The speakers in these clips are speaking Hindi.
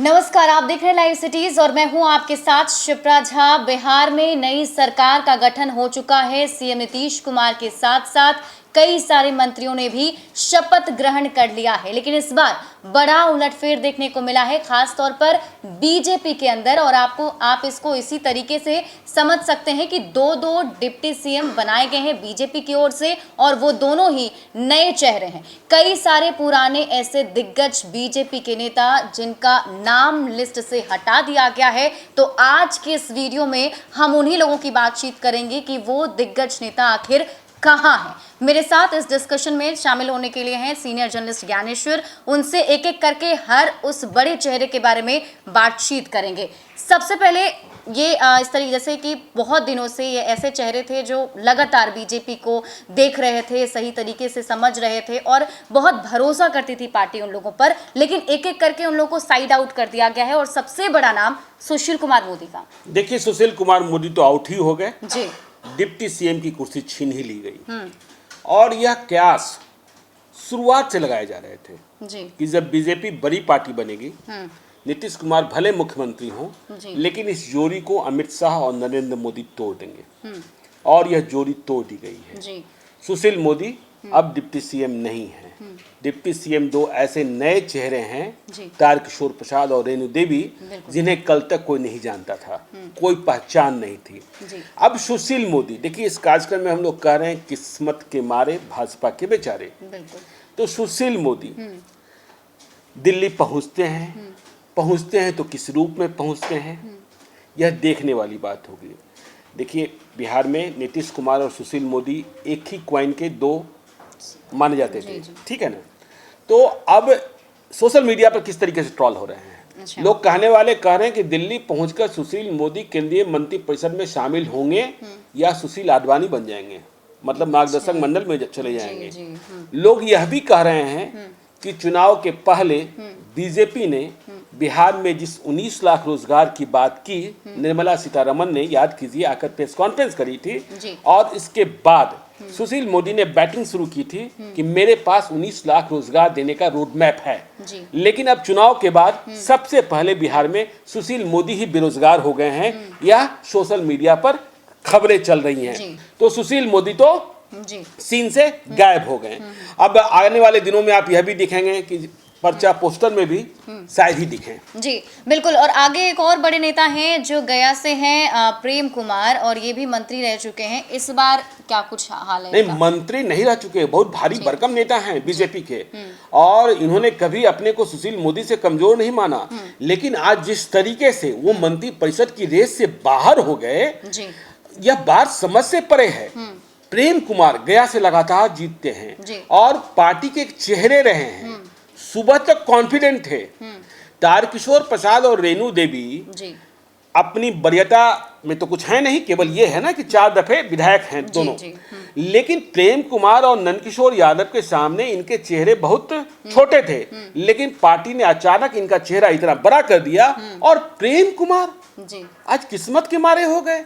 नमस्कार, आप देख रहे हैं लाइव सिटीज और मैं हूं आपके साथ शिप्रा झा। बिहार में नई सरकार का गठन हो चुका है। सीएम नीतीश कुमार के साथ साथ कई सारे मंत्रियों ने भी शपथ ग्रहण कर लिया है, लेकिन इस बार बड़ा उलटफेर देखने को मिला है, खास तौर पर बीजेपी के अंदर। और आप इसको इसी तरीके से समझ सकते हैं कि दो डिप्टी सीएम बनाए गए हैं बीजेपी की ओर से, और वो दोनों ही नए चेहरे हैं। कई सारे पुराने ऐसे दिग्गज बीजेपी के नेता जिनका नाम लिस्ट से हटा दिया गया है। तो आज के इस वीडियो में हम उन्हीं लोगों की बातचीत करेंगे कि वो दिग्गज नेता आखिर कहाँ है। मेरे साथ इस डिस्कशन में शामिल होने के लिए हैं सीनियर जर्नलिस्ट ज्ञानेश्वर। उनसे एक एक करके हर उस बड़े चेहरे के बारे में बातचीत करेंगे। सबसे पहले ये इस तरीके जैसे कि बहुत दिनों से ये ऐसे चेहरे थे जो लगातार बीजेपी को देख रहे थे, सही तरीके से समझ रहे थे और बहुत भरोसा करती थी पार्टी उन लोगों पर, लेकिन एक एक करके उन लोगों को साइड आउट कर दिया गया है। और सबसे बड़ा नाम सुशील कुमार मोदी का। देखिए, सुशील कुमार मोदी तो आउट ही हो गए जी। डिप्टी सीएम की कुर्सी छीन ही ली गई। और यह कयास शुरुआत से लगाए जा रहे थे जी। कि जब बीजेपी बड़ी पार्टी बनेगी, नीतीश कुमार भले मुख्यमंत्री हों, लेकिन इस जोड़ी को अमित शाह और नरेंद्र मोदी तोड़ देंगे। और यह जोड़ी तोड़ दी गई है जी। सुशील मोदी अब डिप्टी सीएम नहीं है। डिप्टी सीएम दो ऐसे नए चेहरे हैं, तारकिशोर प्रसाद और रेणु देवी, जिन्हें कल तक कोई नहीं जानता था, कोई पहचान नहीं थी। अब सुशील मोदी, देखिए इस कार्यक्रम में हम लोग कह रहे हैं किस्मत के मारे भाजपा के बेचारे। तो सुशील मोदी दिल्ली पहुंचते हैं तो किस रूप में पहुंचते हैं, यह देखने वाली बात होगी। देखिए, बिहार में नीतीश कुमार और सुशील मोदी एक ही क्वाइन के दो माने जाते थे, ठीक है ना। तो अब सोशल मीडिया पर किस तरीके से ट्रोल हो रहे हैं। अच्छा। लोग कहने वाले कह रहे हैं कि दिल्ली पहुंचकर सुशील मोदी केंद्रीय मंत्रिपरिषद में शामिल होंगे या सुशील आडवाणी बन जाएंगे, मतलब मार्गदर्शक मंडल में चले जाएंगे। लोग यह भी कह रहे हैं कि चुनाव के पहले बीजेपी ने बिहार में जिस 19 लाख रोजगार की बात की, निर्मला सीतारमण ने, याद कीजिए, आकर प्रेस कॉन्फ्रेंस करी थी और इसके बाद सुशील मोदी ने बैटिंग शुरू की थी कि मेरे पास 19 लाख रोजगार देने का रोड मैप है। लेकिन अब चुनाव के बाद सबसे पहले बिहार में सुशील मोदी ही बेरोजगार हो गए हैं, यह सोशल मीडिया पर खबरें चल रही हैं। तो सुशील मोदी तो सीन से गायब हो गए। अब आने वाले दिनों में आप यह भी देखेंगे कि पर्चा पोस्टर में भी शायद ही दिखें। जी बिल्कुल। और आगे एक और बड़े नेता हैं जो गया से हैं, प्रेम कुमार, और ये भी मंत्री रह चुके हैं। इस बार क्या कुछ हाल है? नहीं, मंत्री नहीं रह चुके, बहुत भारी भरकम नेता हैं बीजेपी के, और इन्होंने कभी अपने को सुशील मोदी से कमजोर नहीं माना। लेकिन आज जिस तरीके से वो मंत्री परिषद की रेस से बाहर हो गए, यह बात समझ से परे है। प्रेम कुमार गया से लगातार जीतते हैं और पार्टी के एक चेहरे रहे हैं, सुबह तक कॉन्फिडेंट थे। तारकिशोर प्रसाद और रेणु देवी अपनी वरीयता में तो कुछ है नहीं, केवल ये है ना कि 4 दफे विधायक हैं दोनों। लेकिन प्रेम कुमार और नंदकिशोर यादव के सामने इनके चेहरे बहुत छोटे थे, लेकिन पार्टी ने अचानक इनका चेहरा इतना बड़ा कर दिया और प्रेम कुमार आज किस्मत के मारे हो गए।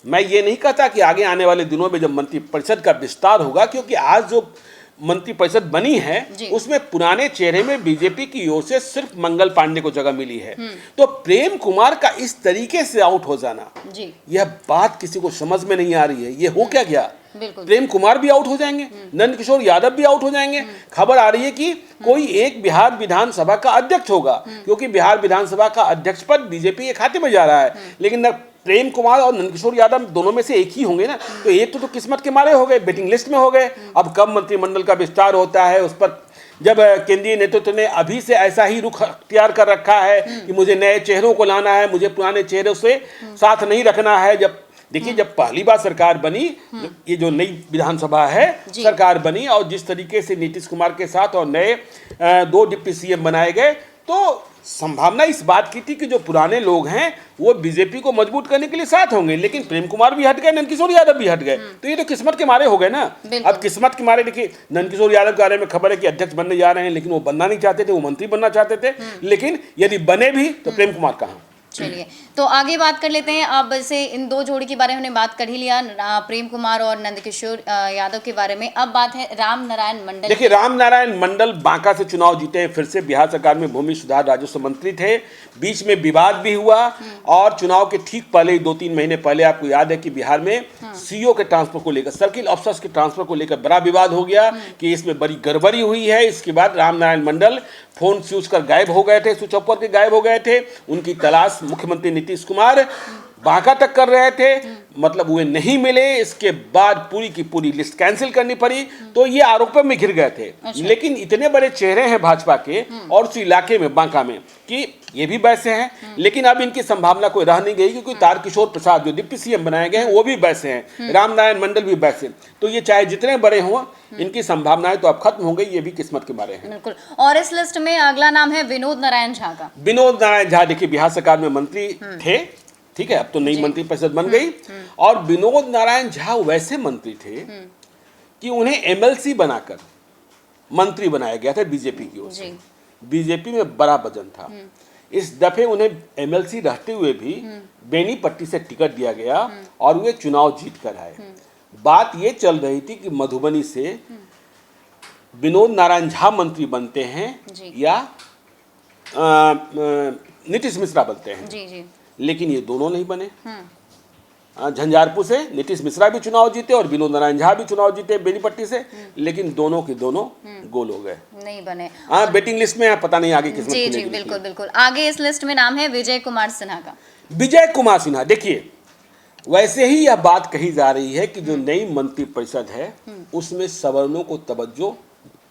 मैं ये नहीं कहता कि आगे आने वाले दिनों में जब मंत्रिपरिषद का विस्तार होगा, क्योंकि आज जो मंत्रिपरिषद बनी है उसमें पुराने चेहरे में बीजेपी की ओर से सिर्फ मंगल पांडे को जगह मिली है। तो प्रेम कुमार का इस तरीके से आउट हो जाना, यह बात किसी को समझ में नहीं आ रही है। ये हो क्या गया? प्रेम कुमार भी आउट हो जाएंगे, नंदकिशोर यादव भी आउट हो जाएंगे। खबर आ रही है कि कोई एक बिहार विधानसभा का अध्यक्ष होगा, क्योंकि बिहार विधानसभा का अध्यक्ष पद बीजेपी के खाते में जा रहा है। लेकिन प्रेम कुमार और नंदकिशोर यादव दोनों में से एक ही होंगे ना, तो एक तो किस्मत के मारे हो गए, वेटिंग लिस्ट में हो गए। अब कब मंत्रिमंडल का विस्तार होता है उस पर, जब केंद्रीय नेतृत्व ने अभी से ऐसा ही रुख अख्तियार कर रखा है कि मुझे नए चेहरों को लाना है, मुझे पुराने चेहरों से साथ नहीं रखना है। जब देखिए, जब पहली बार सरकार बनी, ये जो नई विधानसभा है सरकार बनी, और जिस तरीके से नीतीश कुमार के साथ और नए 2 डिप्टी सीएम बनाए गए, तो संभावना इस बात की थी कि जो पुराने लोग हैं वो बीजेपी को मजबूत करने के लिए साथ होंगे। लेकिन प्रेम कुमार भी हट गए, नंदकिशोर यादव भी हट गए, तो ये तो किस्मत के मारे हो गए ना। अब किस्मत के मारे, देखिए नंदकिशोर यादव के बारे में खबर है कि अध्यक्ष बनने जा रहे हैं, लेकिन वो बनना नहीं चाहते थे, वो मंत्री बनना चाहते थे। लेकिन यदि बने भी तो प्रेम कुमार कहाँ? चलिए, तो आगे बात कर लेते हैं। अब से इन दो जोड़ी के बारे में हमने बात कर ही लिया, प्रेम कुमार और नंदकिशोर यादव के बारे में। अब बात है राम नारायण मंडल। देखिए, राम नारायण मंडल बांका से चुनाव जीते हैं, फिर से बिहार सरकार में भूमि सुधार राजस्व मंत्री थे। बीच में विवाद भी हुआ और चुनाव के ठीक पहले ही 2-3 महीने पहले आपको याद है कि बिहार में सीओ के ट्रांसफर को लेकर, सर्किल ऑफिसर्स के ट्रांसफर को लेकर बड़ा विवाद हो गया कि इसमें बड़ी गड़बड़ी हुई है। इसके बाद राम नारायण मंडल फोन स्विच कर गायब हो गए थे, स्विच ऑफ करके गायब हो गए थे। उनकी तलाश मुख्यमंत्री नीतीश कुमार बांका तक कर रहे थे, मतलब वे नहीं मिले। इसके बाद पूरी की पूरी लिस्ट कैंसिल करनी पड़ी, तो ये आरोपों में घिर गए थे। लेकिन इतने बड़े चेहरे हैं भाजपा के और उस इलाके में बांका में कि ये भी वैसे हैं, लेकिन अब इनकी संभावना कोई रह नहीं गई, क्योंकि तारकिशोर प्रसाद जो डिप्टी सीएम बनाए गए हैं वो भी वैसे हैं, राम नारायण मंडल भी वैसे। तो ये चाहे जितने बड़े हों, इनकी संभावनाएं तो अब खत्म हो गई, ये भी किस्मत के बारे हैं। बिल्कुल। और इस लिस्ट में अगला नाम है विनोद नारायण झा का। विनोद नारायण झा देखिए बिहार सरकार में मंत्री थे, ठीक है, अब तो नई मंत्री परिषद बन गई। और विनोद नारायण झा वैसे मंत्री थे कि उन्हें एमएलसी बनाकर मंत्री बनाया गया था बीजेपी की ओर से। बीजेपी में बड़ा वजन था। इस दफे उन्हें एमएलसी रहते हुए भी बेनीपट्टी से टिकट दिया गया और वे चुनाव जीत कर आए। बात ये चल रही थी कि मधुबनी से विनोद नारायण झा मंत्री बनते हैं या नीतीश मिश्रा बनते हैं। जी। लेकिन ये दोनों नहीं बने। झंझारपुर से नीतीश मिश्रा भी चुनाव जीते और विनोद नारायण झा भी चुनाव जीते बेनीपट्टी से, लेकिन दोनों के दोनों गोल हो गए, नहीं बने। हाँ, बेटिंग लिस्ट में है, पता नहीं आगे किस्मत जी बिल्कुल। आगे इस लिस्ट में नाम है विजय कुमार सिन्हा का। विजय कुमार सिन्हा, देखिए वैसे ही यह बात कही जा रही है कि जो नई मंत्री परिषद है उसमें सवर्णों को तवज्जो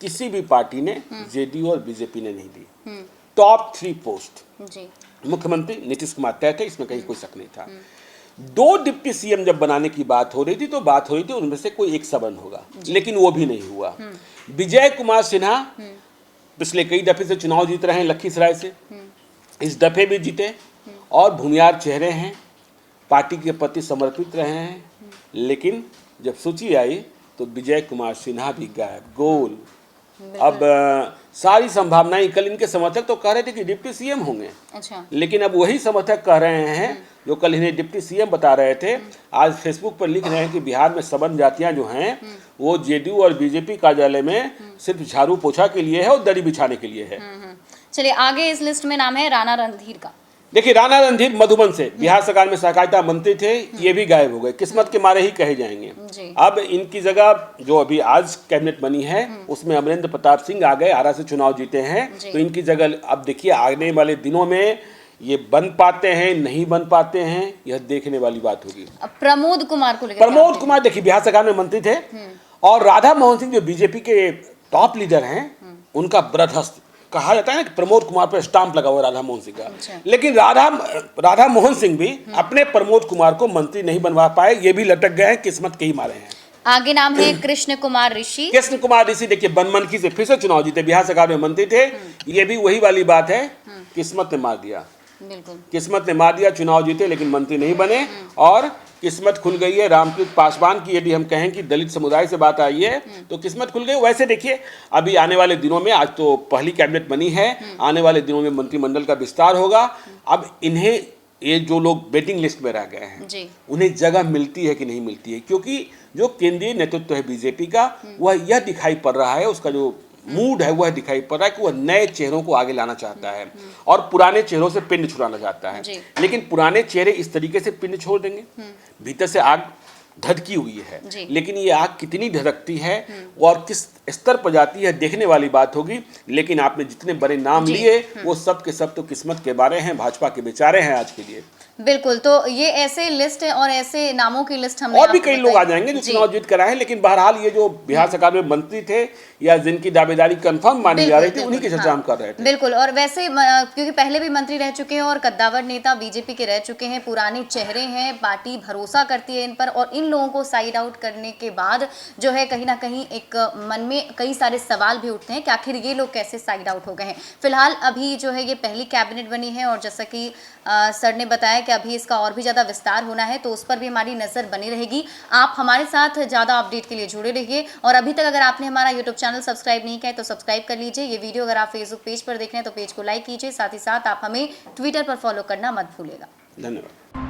किसी भी पार्टी ने, जेडीयू और बीजेपी ने नहीं दी। टॉप 3 पोस्ट मुख्यमंत्री नीतीश कुमार तय थे, इसमें कहीं कोई शक नहीं था। 2 डिप्टी सीएम जब बनाने की बात हो रही थी तो बात हो रही थी उनमें से कोई एक सवन होगा, लेकिन वो भी नहीं हुआ। विजय कुमार सिन्हा पिछले कई दफे से चुनाव जीत रहे हैं लखीसराय से, इस दफे भी जीते और भूमियार चेहरे हैं, पार्टी के प्रति समर्पित रहे हैं। लेकिन जब सूची आई तो विजय कुमार सिन्हा भी गायब, गोल। अब सारी संभावनाएं, कल इनके समर्थक तो कह रहे थे कि डिप्टी सीएम होंगे, अच्छा, लेकिन अब वही समर्थक कह रहे हैं जो कल इन्हें डिप्टी सीएम बता रहे थे, आज फेसबुक पर लिख रहे हैं कि बिहार में सवर्ण जातियां जो हैं वो जेडीयू और बीजेपी कार्यालय में सिर्फ झाड़ू पोछा के लिए है और दरी बिछाने के लिए है। चलिए, आगे इस लिस्ट में नाम है राणा रणधीर का। देखिए, राणा रणधीर मधुबन से बिहार सरकार में सहकारिता मंत्री थे, ये भी गायब हो गए, किस्मत के मारे ही कहे जाएंगे। अब इनकी जगह जो अभी आज कैबिनेट बनी है उसमें अमरेंद्र प्रताप सिंह आ गए, आरा से चुनाव जीते हैं, तो इनकी जगह अब देखिए आने वाले दिनों में ये बन पाते हैं नहीं बन पाते हैं, यह देखने वाली बात होगी। प्रमोद कुमार को लेकर, प्रमोद कुमार देखिए बिहार सरकार में मंत्री थे और राधा मोहन सिंह जो बीजेपी के टॉप लीडर हैं उनका बृहस्पति कहा जाता है ना कि प्रमोद कुमार पर स्टाम्प लगा हुआ राधा मोहन सिंह का। लेकिन राधा मोहन सिंह भी अपने प्रमोद कुमार को मंत्री नहीं बनवा पाए, ये भी लटक गए हैं, किस्मत के ही मारे हैं। आगे नाम है कृष्ण कुमार ऋषि। कृष्ण कुमार ऋषि देखिए बनमनखी से फिर से चुनाव जीते, बिहार सरकार में मंत्री थे, ये भी वही वाली बात है, किस्मत ने मार दिया। बिल्कुल, किस्मत ने मार दिया, चुनाव जीते लेकिन मंत्री नहीं बने और किस्मत खुल गई है रामप्रीत पासवान की। यदि हम कहें कि दलित समुदाय से बात आई है तो किस्मत खुल गई। वैसे देखिए अभी आने वाले दिनों में, आज तो पहली कैबिनेट बनी है, आने वाले दिनों में मंत्रिमंडल का विस्तार होगा। अब इन्हें ये जो लोग वेटिंग लिस्ट में रह गए हैं उन्हें जगह मिलती है कि नहीं मिलती है, क्योंकि जो केंद्रीय नेतृत्व है बीजेपी का वह यह दिखाई पड़ रहा है, उसका जो मूड है वह दिखाई पड़ रहा है कि वह नए चेहरों को आगे लाना चाहता है और पुराने चेहरों से पिंड छुड़ाना चाहता है। लेकिन पुराने चेहरे इस तरीके से पिंड छोड़ देंगे, भीतर से आग धधकी हुई है, लेकिन ये आग कितनी धधकती है और किस स्तर पर जाती है देखने वाली बात होगी। लेकिन आपने जितने बड़े नाम लिए वो सब के सब तो किस्मत के बारे हैं, भाजपा के बेचारे हैं आज के लिए। बिल्कुल, तो ये ऐसे लिस्ट है और ऐसे नामों की लिस्ट हमने और भी कई लोग आ जाएंगे जो चुनाव जीत कर आए हैं, लेकिन बहरहाल ये जो बिहार सरकार में मंत्री थे या जिनकी दावेदारी कंफर्म मानी जा रही थी उन्हीं की चर्चा हम कर रहे थे। बिल्कुल, और वैसे क्योंकि पहले भी मंत्री रह चुके हैं और कद्दावर नेता बीजेपी के रह चुके हैं, पुराने चेहरे हैं, पार्टी भरोसा करती है इन पर, और इन लोगों को साइड आउट करने के बाद जो है कहीं ना कहीं एक मन में कई सारे सवाल भी उठते हैं कि आखिर ये लोग कैसे साइड आउट हो गए हैं। फिलहाल अभी जो है ये पहली कैबिनेट बनी है और जैसा कि सर ने बताया कि अभी इसका और भी ज़्यादा विस्तार होना है, तो उस पर भी हमारी नज़र बनी रहेगी। आप हमारे साथ ज़्यादा अपडेट के लिए जुड़े रहिए और अभी तक अगर आपने हमारा यूट्यूब चैनल सब्सक्राइब नहीं किया है तो सब्सक्राइब कर लीजिए। ये वीडियो अगर आप फेसबुक पेज पर देख रहे हैं तो पेज को लाइक कीजिए, साथ ही साथ आप हमें ट्विटर पर फॉलो करना मत भूलिएगा। धन्यवाद।